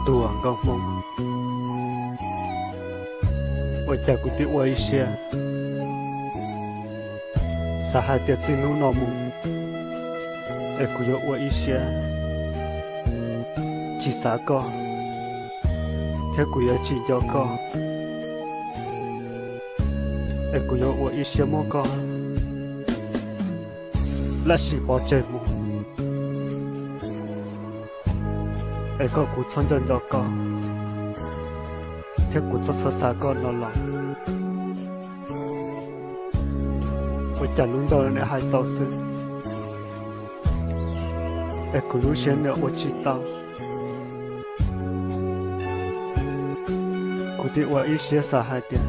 đùa ngọc mông ôi cha cụ tiệu ôi xe sa hai tiệt xin nụ nọ mông ê cụ yo ôi xe chỉ xả co theo cụ yo chỉ cho co ê cụ yo ôi xe mô co là chỉ bỏ chơi mông ê có cụ chọn chân cho co theo cụ cho sơ xa con nó lòng ôi chả luôn đâu này hai tàu sư ê cụ lúc xem nữa ôi chỉ tao cụ đi ôi ý xế xa hai tiền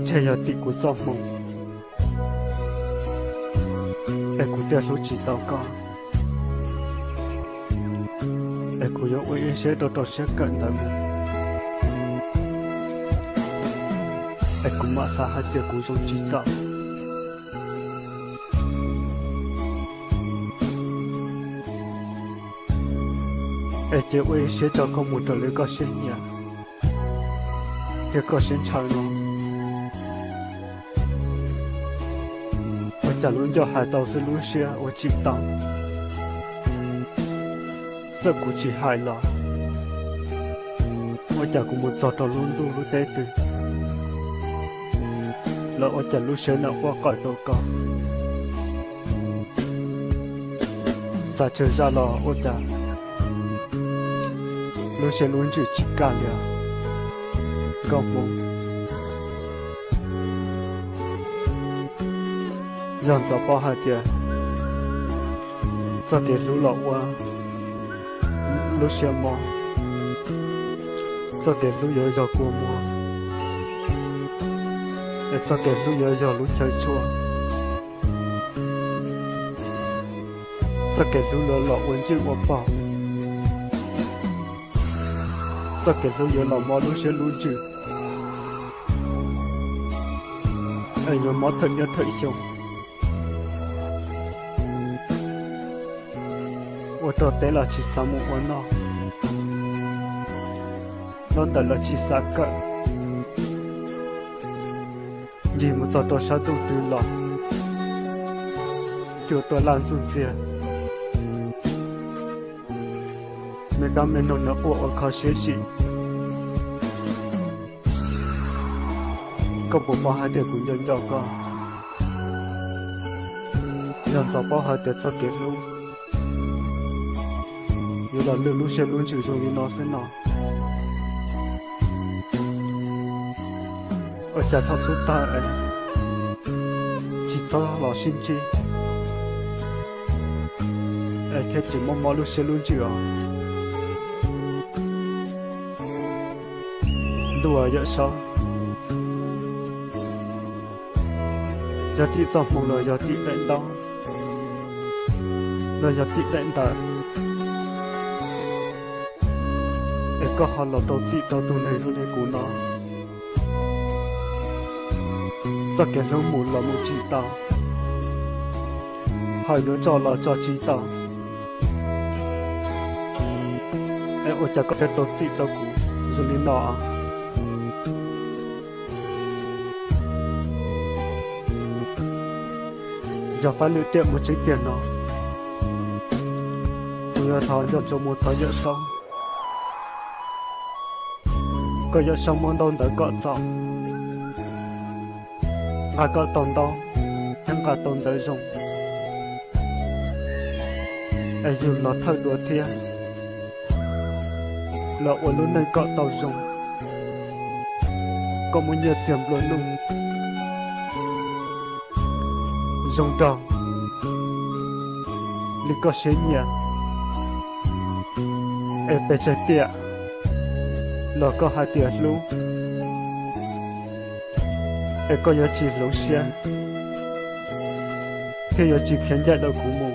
chạy giờ đi cụ cho mông ê cụ đi lúc chỉ tao con ê cụ yo ôi ý xế đồ đồ xế cận tới mình ê cụ mà xa hai tiền cụ dùng chỉ tao ê chế ôi xế cho con một tờ lưới có xế nhà thế có xế trời nó ôi chả luôn cho hai tàu sẽ luôn xe ôi chỉ tao giờ cụ chỉ hai lọ ôi chả cũng một giọt tàu luôn luôn luôn tê từ lỡ ôi chả luôn xe nào qua cõi đâu có xa chơi ra lọ ôi chả luôn xe luôn chỉ cả liền gom mông dần dần bao hai tiền sau tiền lũ lọ qua lũ xe mò sau tiền lũ nhớ giờ cua mò để sau tiền lũ nhớ giờ lũ chơi chua sau tiền lũ lọ lọ quên chữ một bảo sau tiền lũ nhớ lọ mò lũ xe lũ chữ anh nhớ mò thật nhớ thật xong我到底了去啥么我呢？弄得了去啥个？你们找到啥都对了，就多烂中间。没干没弄的我靠学习，个不包还得工人要个，人找包还得做给路。有了路路线路就容易闹生闹，我家他出大哎，只找老心机，哎，开只毛毛路线路就啊，路啊也少，要地造梦了，要地领导，了要地领导。có họ là đầu chị đầu tu này luôn này của nó do cái lông mù là một chỉ tao hai đứa cho là cho chỉ tao em ôi chả có cái đầu chị đầu cũ rồi lên nó giờ phải lựa tiệm một chiếc tiền nó bây giờ tháo cho một tháo giờ xong có giờ xong món đông tới cọ dọc à cọ tồn đông chẳng cả tồn tới dùng ai dù nó thật đùa thiên là ở luôn nơi cọ tàu dùng có một nhiệt diệm luôn luôn dùng tròn lý có xế nhẹ ai bề trái tiệt là có hai tiệt luôn, em có giá trị lúa xe, khi giá trị khiến giải đầu của mông,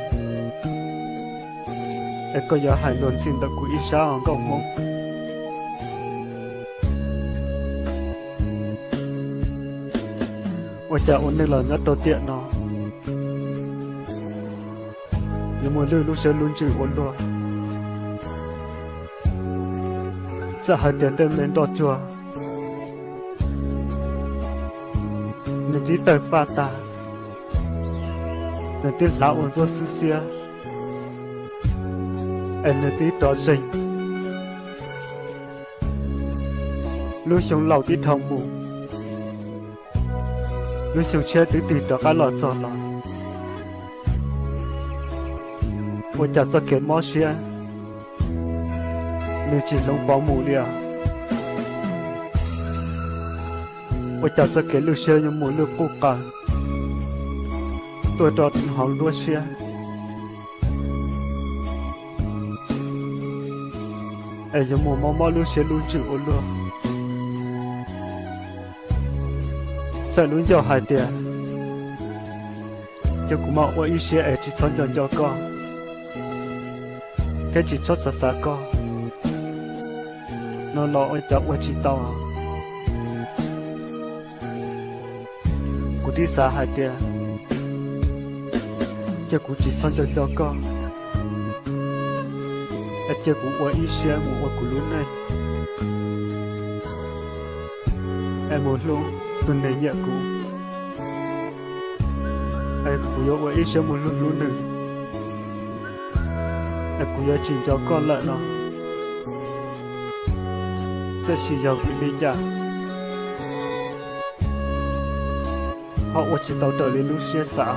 em có giá hai luận xin đầu của ít sao ở góc mông, ôi cha ôn đây là nhất đầu tiên nó, nhưng mà lúa xe luôn chịu ôn luôn. จะหาเดียนเดินเล่นดอจัวในที่เติมปาตาในที่ลาวันจัวซื้อเสียในที่ต่อสิ่งลูกชงเหล่าที่ทองบุกลูกชงเชื่อตีต่อการหลอดจอหลอด我家这给毛线，你只能保姆了。我家这给路线有木路不干，多到挺好路线。哎，有木毛毛路线路走路，在路脚海边，就古毛我一些哎，只穿着脚高。cái chỉ cho xa co nó lo ở chợ ở chỉ tao cụ đi xa hai tia cho cụ chỉ son cho co ở chợ cụ ở ý xe mù ở cụ luôn này em muốn luôn tuần này nhẹ cụ em cụ ở ý xe mù luôn luôn nữa cụ giờ chỉ cho con lợn nó sẽ chỉ giàu vì lý trả họ chỉ tàu đợi lên lúc xe xã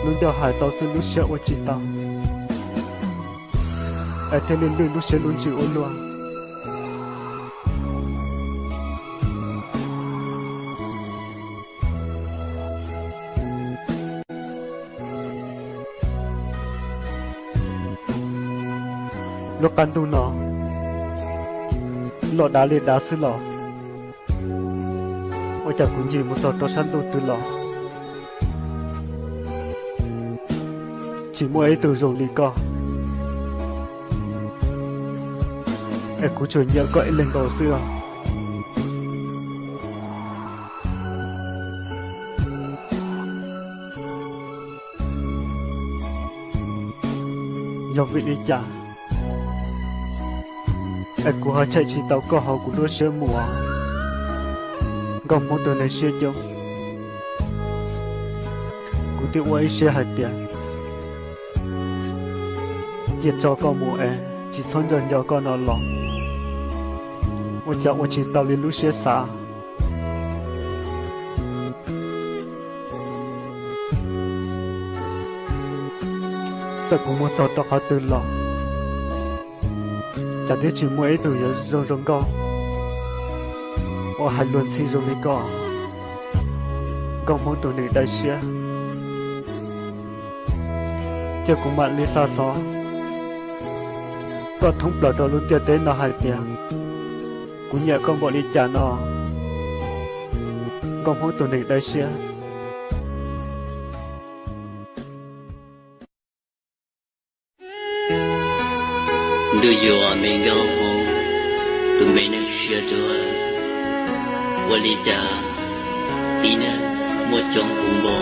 lúc giờ hải tàu sẽ lúc xe chỉ tàu thế nên lúc xe luôn chịu ôn luôn lúc căn tu nó lọ đá lên đá xứ lọ ôi chả cũng gì một tờ săn tu từ lọ chỉ mua ấy từ rồi lì co em cũng chuyển nhớ gọi lên đầu xưa do vị đi trả em cũng hơi chạy chỉ tàu có hậu của đôi xe mùa gom món từ này xe chung cũng tiêu ấy xe hạt tiền diệt cho con mùa em chỉ son dần cho con nó lỏng我叫我chỉ tàu lên lúc xe xa giờ cũng muốn cho tao khó từ lòng chả thấy chỉ mua ấy từ giờ rong co, ở hai luận xí rồi mới co, còn món từ này đại xe, chứ cũng bạn lấy xa xó, có thông bảo đó luôn tiền đến nó hai tiền, cũng nhẹ con bỏ đi trả nó, còn món từ này đại xe. Do you want me go home to make a share door? Walija, Tina, một trong cùng bò,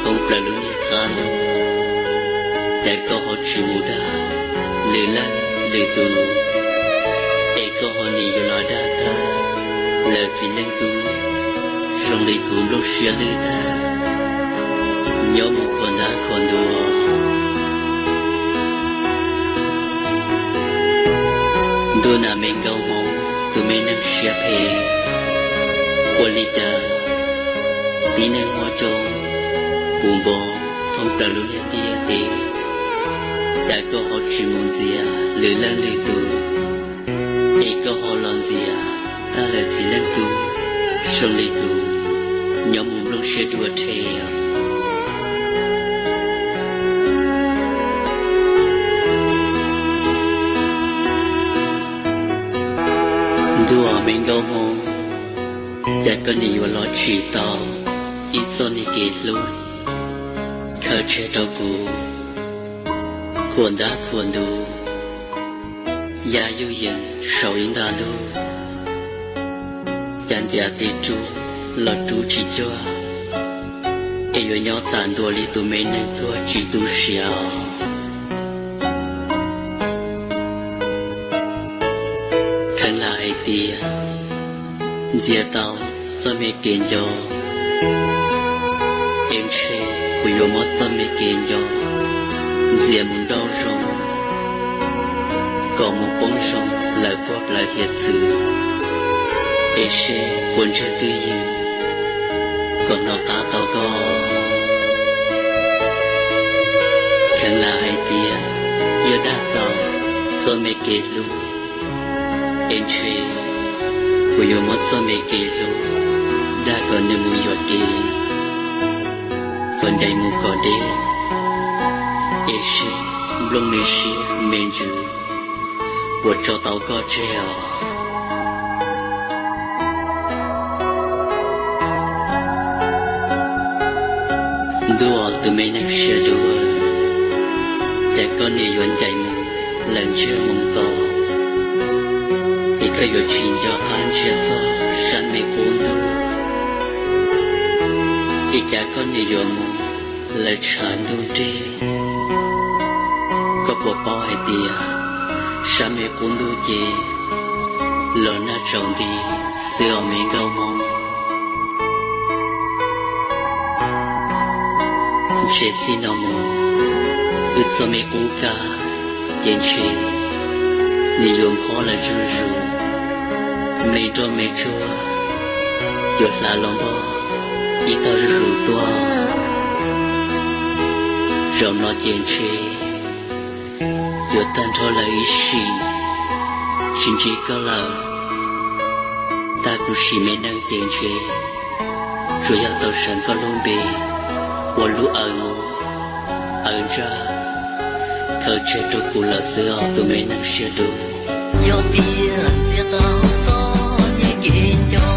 không phải lúc nhẹ cano. Chạy có họ chịu đa, lừa lăn, lừa tù. Ê có họ nì yo nói đa ta, lờ chỉ lên tu. Rong lì cùng lúc share lừa ta, nhớ một con đá con đùa. Tôi là mình gấu mông, tôi mới nâng xếp hề. Qua lý cha, tí nâng ngó trông, buồn bò, thông trả lúc nhé tìa tì. Chả có họ chỉ muốn gì à, lửa là lửa tù. Ê có họ lòng gì à, ta là chỉ lăng tù, sông lì tù. Nhóm mùng lúc xếp đùa thề à. Đùa mình gấu mông, chả có ní vào lo chỉ tao, ít cho ní kì luôn. Khởi chế đau cú, khuôn đá khuôn đu, giá dụ dân sầu yên đá đu. Chán giá tì chú, lo chú chỉ cho. Ê yo nhau tàn đùa lý tù mê nâng thua chỉ tù xiao. tia Dìa tao cho mẹ kiện cho Em chê của yếu mất cho mẹ kiện cho Dìa muốn đau rong Có một bóng rong lại bóp lại hiệt sự Em chê buồn chơi tư yêu Còn nó ta tao có Khăn là hai tia Yêu đã tao cho mẹ kiện luôn Em chê của yếu mất cho mẹ kiện luôn đã còn nâng mùi yếu kì còn dạy mù có đế ế xí lông mê xí mên dư của cho tao có treo đùa từ mấy năng xưa đùa để con này yuan dạy mù lần chưa mong to thì cái yếu chuyện cho khán chia cho sẵn mê cuốn đâu ý cha con như dùm là tràn đu đi có bộ bao hay tìa sa mê cuốn đu chê lỡ na trồng đi xưa mê gâu mong chết xin nào mong ước cho mê cuốn ca yên chê như dùm khó là rư rù mê đô mê chua dột là lòng bò ý tao rủ tua rộng nó tiền chê yếu tan thôi là ý xì chính chỉ có là ta cũng xì mê năng tiền chê rồi giao tao sẵn có luôn bề của lũ ẩn ra thơ chê tôi cũng là xưa tụi mê năng xưa đủ do tiền sẽ tao gió nhẹ kiện cho